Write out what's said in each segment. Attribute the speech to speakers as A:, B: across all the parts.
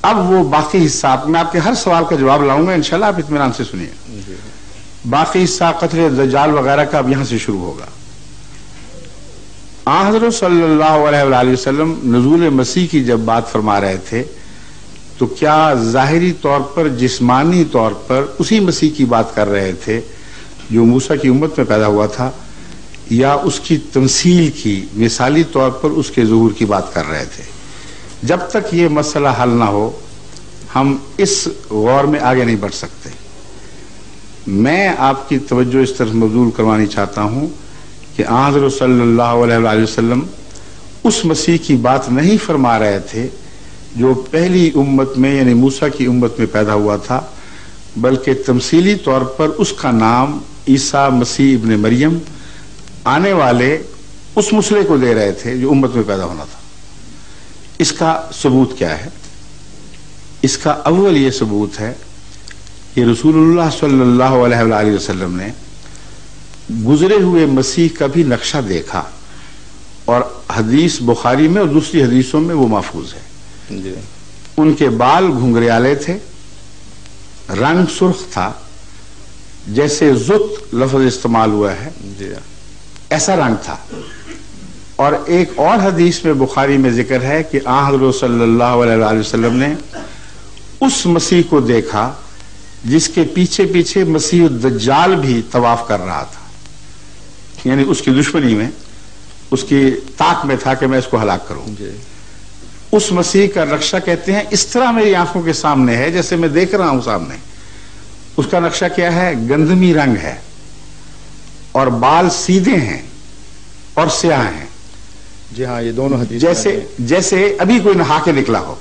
A: اب وہ باقی حصہ میں آپ کے ہر سوال کا جواب لاؤں گا انشاءاللہ، آپ اطمینان سے سنیے. باقی حصہ قتل دجال وغیرہ کا اب یہاں سے شروع ہوگا. حضرت صلی اللہ علیہ وآلہ وسلم نزول مسیح کی جب بات فرما رہے تھے تو کیا ظاہری طور پر جسمانی طور پر اسی مسیح کی بات کر رہے تھے جو موسیٰ کی امت میں پیدا ہوا تھا، یا اس کی تمثیل کی مثالی طور پر اس کے ظہور کی بات کر رہے تھے؟ جب تک یہ مسئلہ حل نہ ہو ہم اس غور میں آگے نہیں بڑھ سکتے. میں آپ کی توجہ اس طرف مبذول کروانی چاہتا ہوں کہ حضرت صلی اللہ علیہ وآلہ وسلم اس مسیح کی بات نہیں فرما رہے تھے جو پہلی امت میں یعنی موسیٰ کی امت میں پیدا ہوا تھا، بلکہ تمثیلی طور پر اس کا نام عیسیٰ مسیح ابن مریم آنے والے اس مسئلے کو دے رہے تھے جو امت میں پیدا ہونا تھا. اس کا ثبوت کیا ہے؟ اس کا اول یہ ثبوت ہے کہ رسول اللہ صلی اللہ علیہ وآلہ وسلم نے گزرے ہوئے مسیح کا بھی نقشہ دیکھا، اور حدیث بخاری میں اور دوسری حدیثوں میں وہ محفوظ ہے. ان کے بال گھنگریالے تھے، رنگ سرخ تھا، جیسے زت لفظ استعمال ہوا ہے ایسا رنگ تھا. اور ایک اور حدیث میں بخاری میں ذکر ہے کہ حضرت صلی اللہ علیہ وآلہ وسلم نے اس مسیح کو دیکھا جس کے پیچھے پیچھے مسیح الدجال بھی طواف کر رہا تھا، یعنی اس کی دشمنی میں، اس کی طاق میں تھا کہ میں اس کو ہلاک کروں. اس مسیح کا نقشہ کہتے ہیں اس طرح میری آنکھوں کے سامنے ہے جیسے میں دیکھ رہا ہوں سامنے. اس کا نقشہ کیا ہے؟ گندمی رنگ ہے، اور بال سیدھے ہیں اور سیاہ ہیں.
B: جی ہاں، یہ دونوں حدیث
A: جیسے ابھی کوئی نہا کے نکلا ہو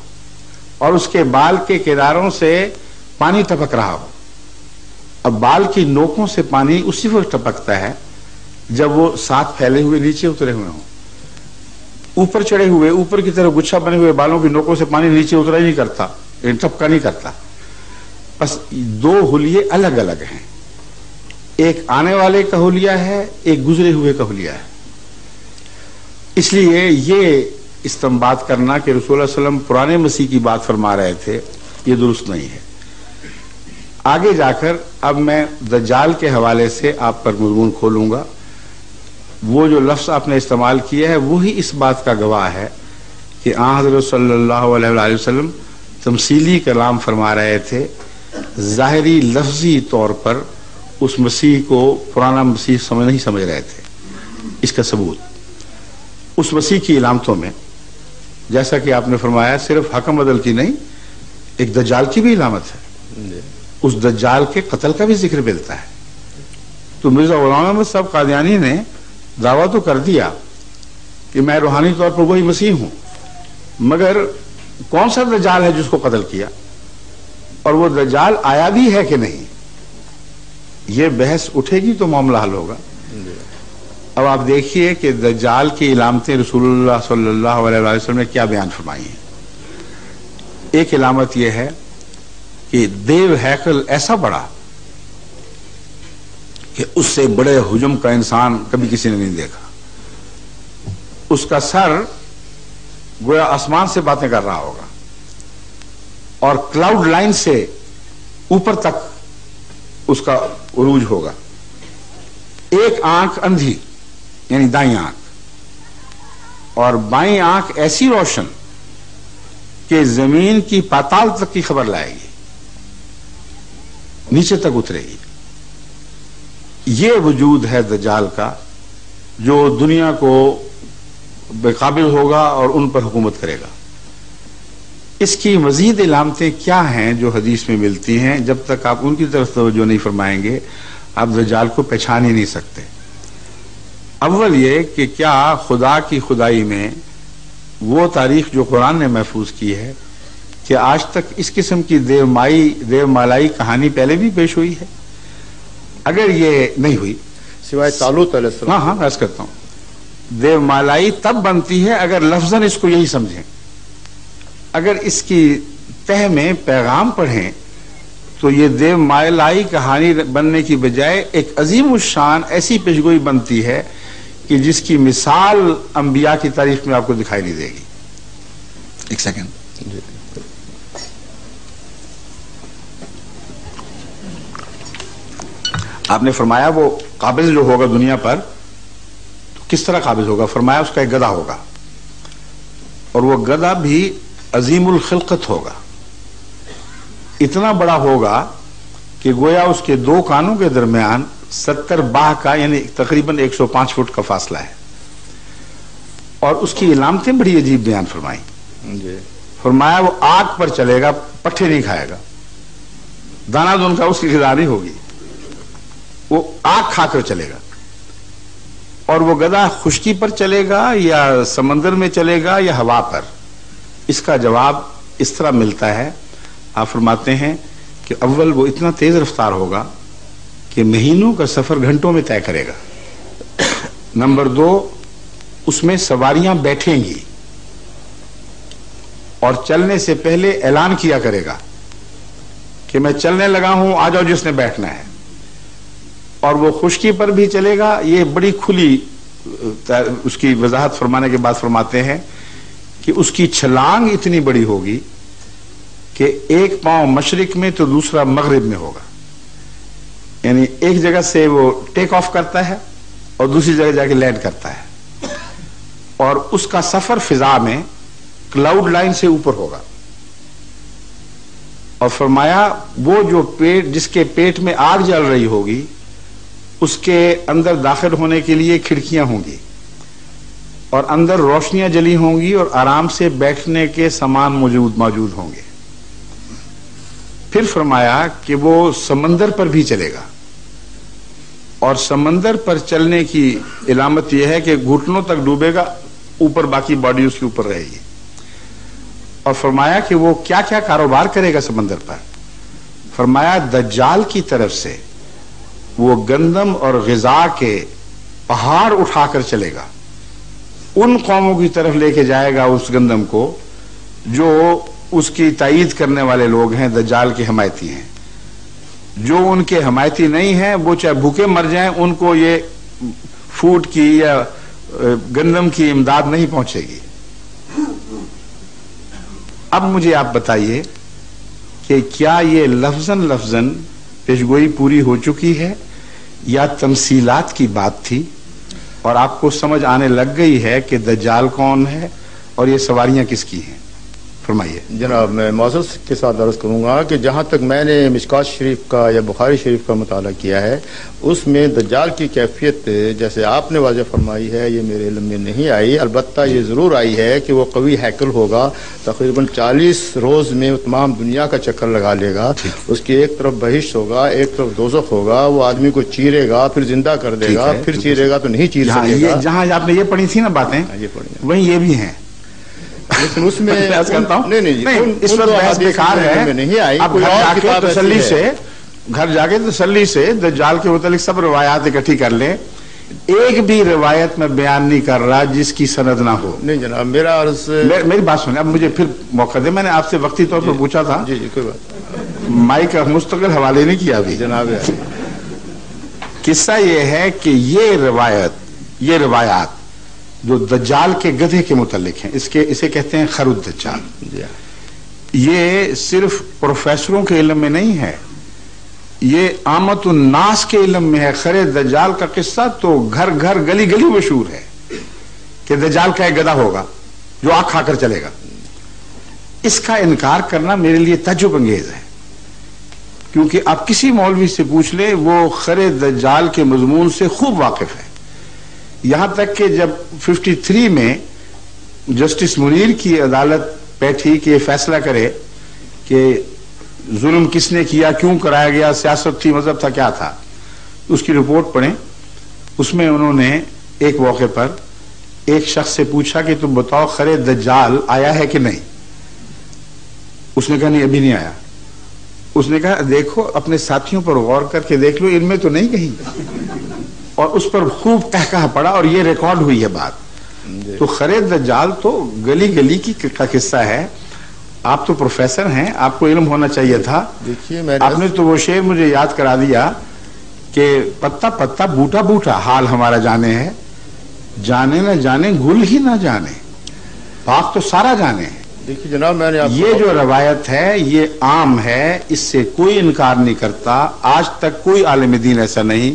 A: اور اس کے بال کے کناروں سے پانی ٹپک رہا ہو. اب بال کی نوکوں سے پانی اسی وقت ٹپکتا ہے جب وہ ساتھ پھیلے ہوئے نیچے اترے ہوئے ہوں. اوپر چڑھے ہوئے اوپر کی طرف گچھا بنے ہوئے بالوں کی نوکوں سے پانی نیچے اترا ہی نہیں کرتا، ٹپکا نہیں کرتا. بس دو حلیے الگ الگ ہیں، ایک آنے والے کا حلیہ ہے، ایک گزرے ہوئے کا حلیہ ہے. اس لیے یہ استنباط کرنا کہ رسول اللہ صلی اللہ علیہ وسلم پرانے مسیح کی بات فرما رہے تھے یہ درست نہیں ہے. آگے جا کر اب میں دجال کے حوالے سے آپ پر مضمون کھولوں گا. وہ جو لفظ آپ نے استعمال کیا ہے وہی اس بات کا گواہ ہے کہ حضرت صلی اللہ علیہ وآلہ وسلم تمثیلی کلام فرما رہے تھے، ظاہری لفظی طور پر اس مسیح کو پرانا مسیح نہیں سمجھ رہے تھے. اس کا ثبوت اس مسیح کی علامتوں میں، جیسا کہ آپ نے فرمایا صرف حکم عدل کی نہیں، ایک دجال کی بھی علامت ہے. اس دجال کے قتل کا بھی ذکر ملتا ہے. تو مرزا غلام احمد صاحب قادیانی نے دعویٰ تو کر دیا کہ میں روحانی طور پر وہی مسیح ہوں، مگر کون سا دجال ہے جس کو قتل کیا، اور وہ دجال آیا بھی ہے کہ نہیں، یہ بحث اٹھے گی تو معاملہ حل ہوگا. اب آپ دیکھیے کہ دجال کی علامتیں رسول اللہ صلی اللہ علیہ وسلم نے کیا بیان فرمائی ہیں. ایک علامت یہ ہے کہ دیو ہیکل ایسا بڑا کہ اس سے بڑے حجم کا انسان کبھی کسی نے نہیں دیکھا. اس کا سر گویا آسمان سے باتیں کر رہا ہوگا، اور کلاؤڈ لائن سے اوپر تک اس کا عروج ہوگا. ایک آنکھ اندھی یعنی دائیں آنکھ، اور بائیں آنکھ ایسی روشن کہ زمین کی پاتال تک کی خبر لائے گی، نیچے تک اترے گی. یہ وجود ہے دجال کا جو دنیا کو بے قابل ہوگا اور ان پر حکومت کرے گا. اس کی مزید علامتیں کیا ہیں جو حدیث میں ملتی ہیں، جب تک آپ ان کی طرف توجہ نہیں فرمائیں گے آپ دجال کو پہچان ہی نہیں سکتے. اول یہ کہ کیا خدا کی خدائی میں وہ تاریخ جو قرآن نے محفوظ کی ہے کہ آج تک اس قسم کی دیو مالائی کہانی پہلے بھی پیش ہوئی ہے؟ اگر یہ نہیں ہوئی
B: سوائے طالوت علیہ السلام.
A: ہاں عرض کرتا ہوں، دیو مالائی تب بنتی ہے اگر لفظاً اس کو یہی سمجھیں. اگر اس کی تہ میں پیغام پڑھیں تو یہ دیو مالائی کہانی بننے کی بجائے ایک عظیم الشان ایسی پیشگوئی بنتی ہے کہ جس کی مثال انبیاء کی تاریخ میں آپ کو دکھائی نہیں دے گی. ایک سیکنڈ. آپ نے فرمایا وہ قابض جو ہوگا دنیا پر تو کس طرح قابض ہوگا؟ فرمایا اس کا ایک گدھا ہوگا، اور وہ گدھا بھی عظیم الخلقت ہوگا، اتنا بڑا ہوگا کہ گویا اس کے دو کانوں کے درمیان 70 باہ کا یعنی تقریباً 105 فٹ کا فاصلہ ہے، اور اس کی علامتیں بڑی عجیب بیان فرمائی. فرمایا وہ آگ پر چلے گا، پٹھے نہیں کھائے گا، دانا دن کا اس کی غذا نہیں ہوگی، وہ آگ کھا کر چلے گا. اور وہ گدھا خشکی پر چلے گا یا سمندر میں چلے گا یا ہوا پر؟ اس کا جواب اس طرح ملتا ہے، آپ فرماتے ہیں کہ اول وہ اتنا تیز رفتار ہوگا کہ مہینوں کا سفر گھنٹوں میں طے کرے گا. نمبر 2، اس میں سواریاں بیٹھیں گی اور چلنے سے پہلے اعلان کیا کرے گا کہ میں چلنے لگا ہوں، آ جاؤ جس نے بیٹھنا ہے. اور وہ خشکی پر بھی چلے گا. یہ بڑی کھلی اس کی وضاحت فرمانے کے بعد فرماتے ہیں کہ اس کی چھلانگ اتنی بڑی ہوگی کہ ایک پاؤں مشرق میں تو دوسرا مغرب میں ہوگا، یعنی ایک جگہ سے وہ ٹیک آف کرتا ہے اور دوسری جگہ جا کے لینڈ کرتا ہے، اور اس کا سفر فضا میں کلاؤڈ لائن سے اوپر ہوگا. اور فرمایا وہ جو پیٹ، جس کے پیٹ میں آگ جل رہی ہوگی، اس کے اندر داخل ہونے کے لیے کھڑکیاں ہوں گی اور اندر روشنیاں جلی ہوں گی اور آرام سے بیٹھنے کے سامان موجود ہوں گے. پھر فرمایا کہ وہ سمندر پر بھی چلے گا، اور سمندر پر چلنے کی علامت یہ ہے کہ گھٹنوں تک ڈوبے گا، اوپر باقی باڈی اس کے اوپر رہے گی. اور فرمایا کہ وہ کیا کیا کاروبار کرے گا سمندر پر؟ فرمایا دجال کی طرف سے وہ گندم اور غذا کے پہاڑ اٹھا کر چلے گا، ان قوموں کی طرف لے کے جائے گا اس گندم کو جو اس کی تائید کرنے والے لوگ ہیں، دجال کے حمایتی ہیں. جو ان کے حمایتی نہیں ہیں وہ چاہے بھوکے مر جائیں، ان کو یہ فوڈ کی یا گندم کی امداد نہیں پہنچے گی. اب مجھے آپ بتائیے کہ کیا یہ لفظاً پیشگوئی پوری ہو چکی ہے یا تمثیلات کی بات تھی اور آپ کو سمجھ آنے لگ گئی ہے کہ دجال کون ہے اور یہ سواریاں کس کی ہیں؟ فرمائیے.
B: جناب میں معذرت کے ساتھ عرض کروں گا کہ جہاں تک میں نے مشکات شریف کا یا بخاری شریف کا مطالعہ کیا ہے، اس میں دجال کی کیفیت جیسے آپ نے واضح فرمائی ہے یہ میرے علم میں نہیں آئی. البتہ یہ ضرور آئی ہے کہ وہ قوی ہیکل ہوگا، تقریباً 40 روز میں تمام دنیا کا چکر لگا لے گا. اس کی ایک طرف بہشت ہوگا، ایک طرف دوزخ ہوگا، وہ آدمی کو چیرے گا، پھر زندہ کر دے گا، پھر چیرے گا تو نہیں چیر سکے گا.
A: جہاں آپ نے یہ پڑھی تھی نا باتیں، وہیں یہ بھی ہیں،
B: لیکن اس میں
A: نہیں اس وقت بحث بیکار ہے. اب گھر جا کے تسلی سے دجال کے متعلق سب روایات اکٹھی کر لیں. ایک بھی روایت میں بیان نہیں کر رہا جس کی سند نہ ہو.
B: نہیں جناب، میرا عرض
A: میری بات سنیں. اب مجھے پھر موقع دے، میں نے آپ سے وقتی طور پر پوچھا تھا.
B: جی کوئی بات،
A: مائک کا مستقل حوالے نہیں کیا ابھی
B: جناب.
A: قصہ یہ ہے کہ یہ روایات جو دجال کے گدھے کے متعلق ہیں، اسے کہتے ہیں خر الدجال. یہ صرف پروفیسروں کے علم میں نہیں ہے، یہ عامت الناس کے علم میں ہے. خر دجال کا قصہ تو گھر گھر گلی گلی مشہور ہے کہ دجال کا ایک گدھا ہوگا جو آگ کھا کر چلے گا. اس کا انکار کرنا میرے لیے تعجب انگیز ہے، کیونکہ آپ کسی مولوی سے پوچھ لیں وہ خر دجال کے مضمون سے خوب واقف ہے. یہاں تک کہ جب 53 میں جسٹس منیر کی عدالت بیٹھی کہ یہ فیصلہ کرے کہ ظلم کس نے کیا، کیوں کرایا گیا، سیاست تھی، مذہب تھا، کیا تھا، اس کی رپورٹ پڑھیں. اس میں انہوں نے ایک موقع پر ایک شخص سے پوچھا کہ تم بتاؤ خر دجال آیا ہے کہ نہیں. اس نے کہا نہیں ابھی نہیں آیا. اس نے کہا دیکھو اپنے ساتھیوں پر غور کر کے دیکھ لو، ان میں تو نہیں کہیں. اور اس پر خوب تحقیق پڑا اور یہ ریکارڈ ہوئی ہے بات. تو خر دجال تو گلی گلی کا قصہ ہے. آپ تو پروفیسر ہیں، آپ کو علم ہونا چاہیے تھا. آپ نے تو وہ شعر مجھے یاد کرا دیا کہ پتا پتا بوٹا بوٹا حال ہمارا جانے ہے، جانے نہ جانے گل ہی نہ جانے، باغ تو سارا جانے ہے.
B: دیکھیے جناب، میں نے
A: یہ جو روایت ہے یہ عام ہے، اس سے کوئی انکار نہیں کرتا. آج تک کوئی عالم دین ایسا نہیں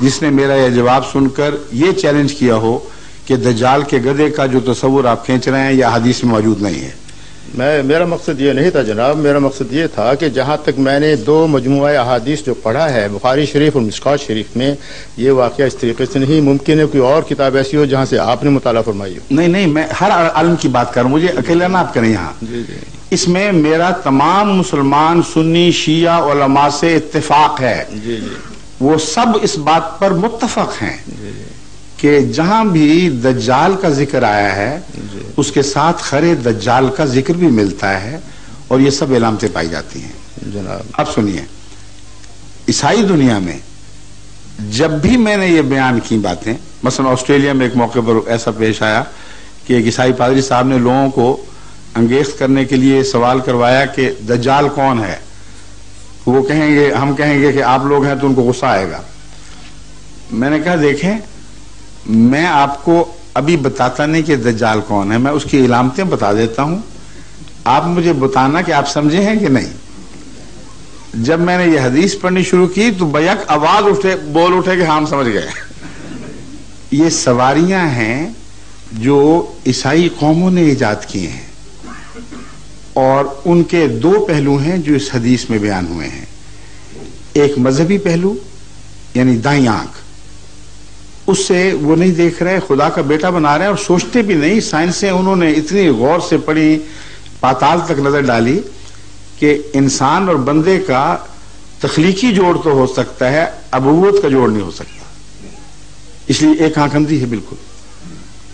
A: جس نے میرا یہ جواب سن کر یہ چیلنج کیا ہو کہ دجال کے گدھے کا جو تصور آپ کھینچ رہے ہیں یہ حدیث میں موجود نہیں ہے.
B: میرا مقصد یہ نہیں تھا جناب، میرا مقصد یہ تھا کہ جہاں تک میں نے دو مجموعہ احادیث جو پڑھا ہے بخاری شریف اور مشکات شریف میں، یہ واقعہ اس طریقے سے نہیں. ممکن ہے کوئی اور کتاب ایسی ہو جہاں سے آپ نے مطالعہ فرمائی ہو.
A: نہیں، میں ہر عالم کی بات کر رہا ہوں، مجھے اکیلا نہ آپ کریں یہاں. اس میں میرا تمام مسلمان سنی شیعہ علماء سے اتفاق ہے. وہ سب اس بات پر متفق ہیں کہ جہاں بھی دجال کا ذکر آیا ہے اس کے ساتھ خرے دجال کا ذکر بھی ملتا ہے، اور یہ سب علامتیں پائی جاتی ہیں.
B: جناب
A: اب سنیے، عیسائی دنیا میں جب بھی میں نے یہ بیان کی باتیں، مثلا آسٹریلیا میں ایک موقع پر ایسا پیش آیا کہ ایک عیسائی پادری صاحب نے لوگوں کو انگیخت کرنے کے لیے سوال کروایا کہ دجال کون ہے. وہ کہیں گے، ہم کہیں گے کہ آپ لوگ ہیں، تو ان کو غصہ آئے گا. میں نے کہا دیکھیں، میں آپ کو ابھی بتاتا نہیں کہ دجال کون ہے، میں اس کی علامتیں بتا دیتا ہوں، آپ مجھے بتانا کہ آپ سمجھے ہیں کہ نہیں. جب میں نے یہ حدیث پڑھنی شروع کی تو بیک آواز بول اٹھے کہ ہم سمجھ گئے. یہ سواریاں ہیں جو عیسائی قوموں نے ایجاد کی ہیں، اور ان کے دو پہلو ہیں جو اس حدیث میں بیان ہوئے ہیں. ایک مذہبی پہلو یعنی دائیں آنکھ، اس سے وہ نہیں دیکھ رہے، خدا کا بیٹا بنا رہے ہیں، اور سوچتے بھی نہیں. سائنسیں انہوں نے اتنی غور سے پڑھی، پاتال تک نظر ڈالی کہ انسان اور بندے کا تخلیقی جوڑ تو ہو سکتا ہے، ابوت کا جوڑ نہیں ہو سکتا. اس لیے ایک آنکھ اندھی ہے بالکل،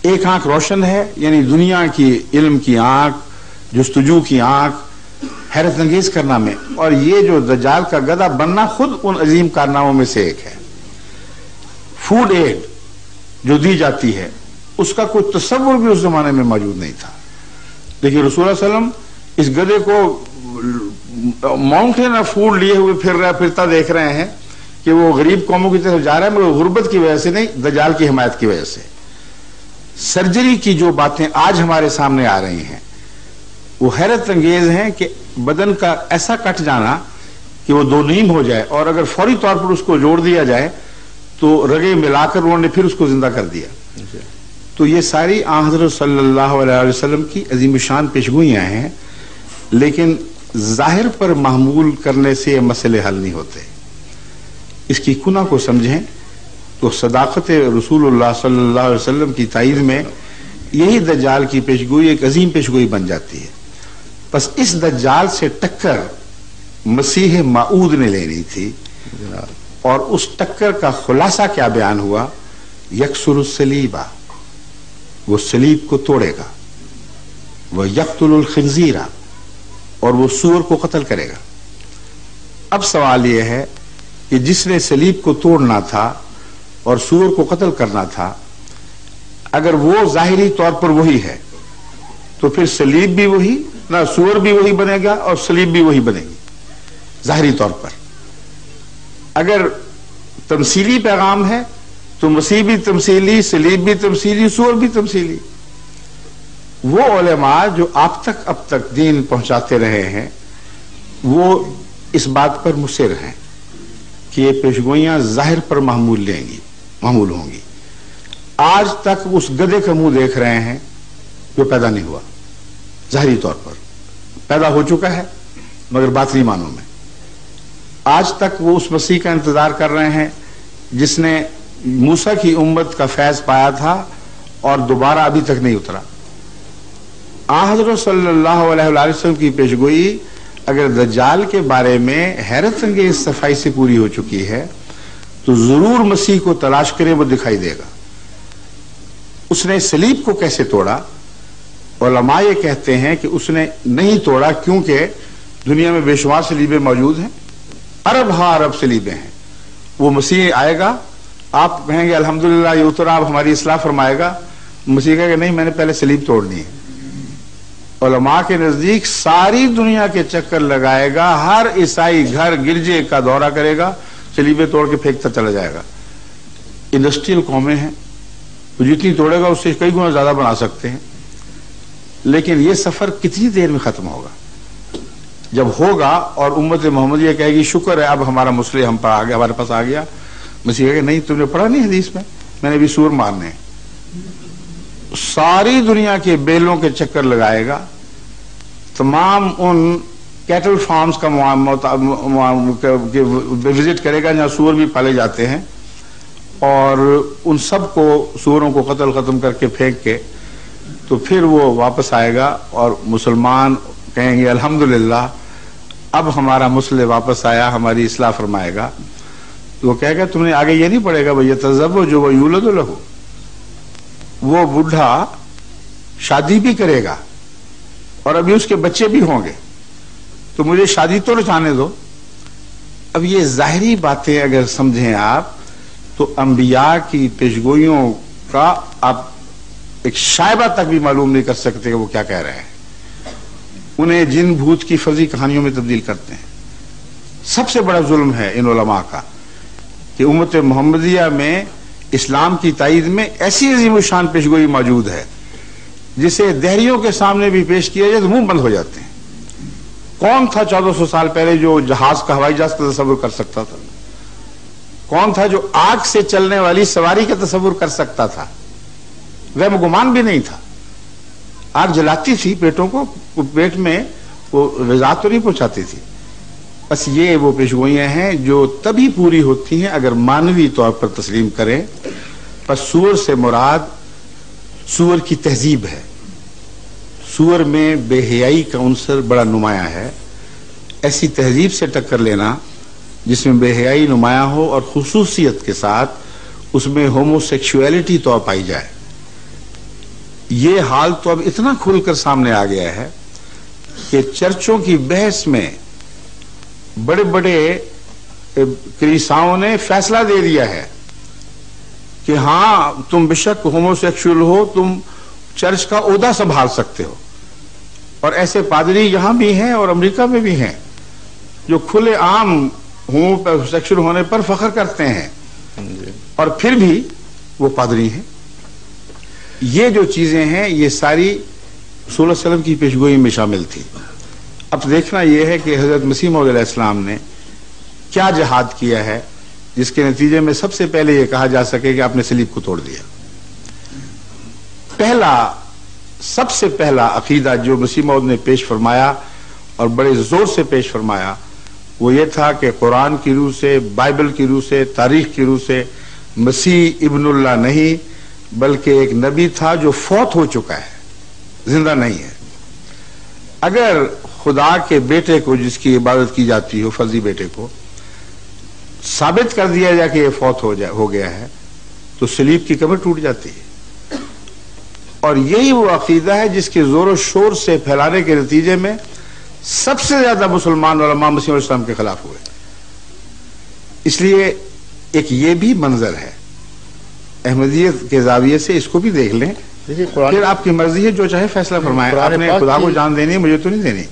A: ایک آنکھ روشن ہے، یعنی دنیا کی علم کی آنکھ، جستجو کی آنکھ، حیرت انگیز کرنا میں. اور یہ جو دجال کا گدھا بننا خود ان عظیم کارناموں میں سے ایک ہے. فوڈ ایڈ جو دی جاتی ہے اس کا کوئی تصور بھی اس زمانے میں موجود نہیں تھا. دیکھیے رسول اللہ علیہ وسلم اس گدھے کو ماؤنٹین آف فوڈ لیے ہوئے پھرتا دیکھ رہے ہیں کہ وہ غریب قوموں کی طرف جا رہا ہے، مگر غربت کی وجہ سے نہیں، دجال کی حمایت کی وجہ سے. سرجری کی جو باتیں آج ہمارے سامنے آ رہی ہیں وہ حیرت انگیز ہیں کہ بدن کا ایسا کٹ جانا کہ وہ دو نیم ہو جائے، اور اگر فوری طور پر اس کو جوڑ دیا جائے تو رگے ملا کر انہوں نے پھر اس کو زندہ کر دیا. تو یہ ساری آن حضرت صلی اللہ علیہ وسلم کی عظیم شان پیشگوئیاں ہیں، لیکن ظاہر پر محمول کرنے سے یہ مسئلے حل نہیں ہوتے. اس کی کنہ کو سمجھیں تو صداقت رسول اللہ صلی اللہ علیہ وسلم کی تائید میں یہی دجال کی پیشگوئی ایک عظیم پیشگوئی بن جاتی ہے. بس اس دجال سے ٹکر مسیح موعود نے لینی تھی، اور اس ٹکر کا خلاصہ کیا بیان ہوا؟ یکسر الصلیبہ، وہ صلیب کو توڑے گا، وہ یقتل الخنزیرہ، اور وہ سور کو قتل کرے گا. اب سوال یہ ہے کہ جس نے صلیب کو توڑنا تھا اور سور کو قتل کرنا تھا، اگر وہ ظاہری طور پر وہی ہے تو پھر صلیب بھی وہی، نہ سور بھی وہی بنے گا اور صلیب بھی وہی بنے گی ظاہری طور پر. اگر تمثیلی پیغام ہے تو مسیح بھی تمثیلی، صلیب بھی تمثیلی، سور بھی تمثیلی. وہ علماء جو آپ تک اب تک دین پہنچاتے رہے ہیں وہ اس بات پر مصر ہیں کہ یہ پیشگوئیاں ظاہر پر محمول ہوں گی. آج تک اس گدھے کا منہ دیکھ رہے ہیں جو پیدا نہیں ہوا، ظاہری طور پر پیدا ہو چکا ہے مگر باطنی معنوں میں. آج تک وہ اس مسیح کا انتظار کر رہے ہیں جس نے موسیٰ کی امت کا فیض پایا تھا اور دوبارہ ابھی تک نہیں اترا. آن حضرت صلی اللہ علیہ وسلم کی پیشگوئی اگر دجال کے بارے میں حیرت انگیز صفائی سے پوری ہو چکی ہے تو ضرور مسیح کو تلاش کرے، وہ دکھائی دے گا. اس نے صلیب کو کیسے توڑا؟ علماء یہ کہتے ہیں کہ اس نے نہیں توڑا کیونکہ دنیا میں بے شمار صلیبیں موجود ہیں، ارب صلیبیں ہیں. وہ مسیح آئے گا، آپ کہیں گے الحمدللہ یہ اترا، اب ہماری اصلاح فرمائے گا. مسیح کہے گا نہیں، میں نے پہلے صلیب توڑنی ہے. علماء کے نزدیک ساری دنیا کے چکر لگائے گا، ہر عیسائی گھر گرجے کا دورہ کرے گا، صلیبیں توڑ کے پھینکتا چلا جائے گا. انڈسٹریل قومیں ہیں، وہ جتنی توڑے گا اس سے کئی گنا زیادہ بنا سکتے ہیں. لیکن یہ سفر کتنی دیر میں ختم ہوگا؟ جب ہوگا اور امت محمدیہ کہے گی شکر ہے اب ہمارا مسئلہ ہم پر آ گیا، ہمارے پاس آ گیا، مسیح کہے گا نہیں تم نے پڑھا نہیں حدیث میں نے بھی سور مارنے، ساری دنیا کے بیلوں کے چکر لگائے گا، تمام ان کیٹل فارمز کا وزٹ کرے گا جہاں سور بھی پالے جاتے ہیں، اور ان سب کو سوروں کو قتل ختم کر کے پھینک کے تو پھر وہ واپس آئے گا اور مسلمان کہیں گے الحمدللہ اب ہمارا مسئلہ واپس آیا، ہماری اصلاح فرمائے گا۔ تو وہ کہے گا تم نے آگے یہ نہیں پڑھے گا بھئی یتزوج و یولد لہ، وہ بڈھا شادی بھی کرے گا اور ابھی اس کے بچے بھی ہوں گے، تو مجھے شادی تو رچانے دو۔ اب یہ ظاہری باتیں اگر سمجھیں آپ تو انبیاء کی پیشگوئیوں کا آپ ایک شائبہ تک بھی معلوم نہیں کر سکتے کہ وہ کیا کہہ رہے ہیں، انہیں جن بھوت کی فرضی کہانیوں میں تبدیل کرتے ہیں۔ سب سے بڑا ظلم ہے ان علماء کا کہ امت محمدیہ میں اسلام کی تائید میں ایسی عظیم الشان پیشگوئی موجود ہے جسے دہریوں کے سامنے بھی پیش کیا جائے تو منہ بند ہو جاتے ہیں۔ کون تھا 1400 سال پہلے جو جہاز کا ہوائی جہاز کا تصور کر سکتا تھا؟ کون تھا جو آگ سے چلنے والی سواری کا تصور کر سکتا تھا؟ وہم گمان بھی نہیں تھا۔ آگ جلاتی تھی پیٹوں کو، پیٹ میں وہ غذا تو نہیں پہنچاتی تھی۔ بس یہ وہ پیشگوئیاں ہیں جو تبھی پوری ہوتی ہیں اگر مانوی طور پر تسلیم کریں۔ بس سور سے مراد سور کی تہذیب ہے، سور میں بے حیائی کا عنصر بڑا نمایاں ہے۔ ایسی تہذیب سے ٹکر لینا جس میں بے حیائی نمایاں ہو اور خصوصیت کے ساتھ اس میں ہومو سیکشولیٹی تو پائی جائے، یہ حال تو اب اتنا کھل کر سامنے آ گیا ہے کہ چرچوں کی بحث میں بڑے بڑے کلیساؤں نے فیصلہ دے دیا ہے کہ ہاں تم بشک ہومو سیکشول ہو، تم چرچ کا عہدہ سنبھال سکتے ہو، اور ایسے پادری یہاں بھی ہیں اور امریکہ میں بھی ہیں جو کھلے عام ہومو سیکشول ہونے پر فخر کرتے ہیں اور پھر بھی وہ پادری ہیں۔ یہ جو چیزیں ہیں یہ ساری رسول اللہ علیہ وسلم کی پیشگوئی میں شامل تھی۔ اب دیکھنا یہ ہے کہ حضرت مسیح موعود علیہ السلام نے کیا جہاد کیا ہے جس کے نتیجے میں سب سے پہلے یہ کہا جا سکے کہ آپ نے صلیب کو توڑ دیا۔ سب سے پہلا عقیدہ جو مسیح موعود نے پیش فرمایا اور بڑے زور سے پیش فرمایا وہ یہ تھا کہ قرآن کی روح سے، بائبل کی روح سے، تاریخ کی روح سے مسیح ابن اللہ نہیں بلکہ ایک نبی تھا جو فوت ہو چکا ہے، زندہ نہیں ہے۔ اگر خدا کے بیٹے کو جس کی عبادت کی جاتی ہو، فرضی بیٹے کو ثابت کر دیا جائے کہ یہ فوت ہو گیا ہے تو صلیب کی کمر ٹوٹ جاتی ہے۔ اور یہی وہ عقیدہ ہے جس کے زور و شور سے پھیلانے کے نتیجے میں سب سے زیادہ مسلمان علماء مسیح علیہ السلام کے خلاف ہوئے۔ اس لیے ایک یہ بھی منظر ہے، احمدیت کے زاویے سے اس کو بھی دیکھ لیں، پھر آپ کی مرضی ہے جو چاہے فیصلہ فرمائیں۔ آپ نے خدا کو جان دینی، مجھے تو نہیں دینی۔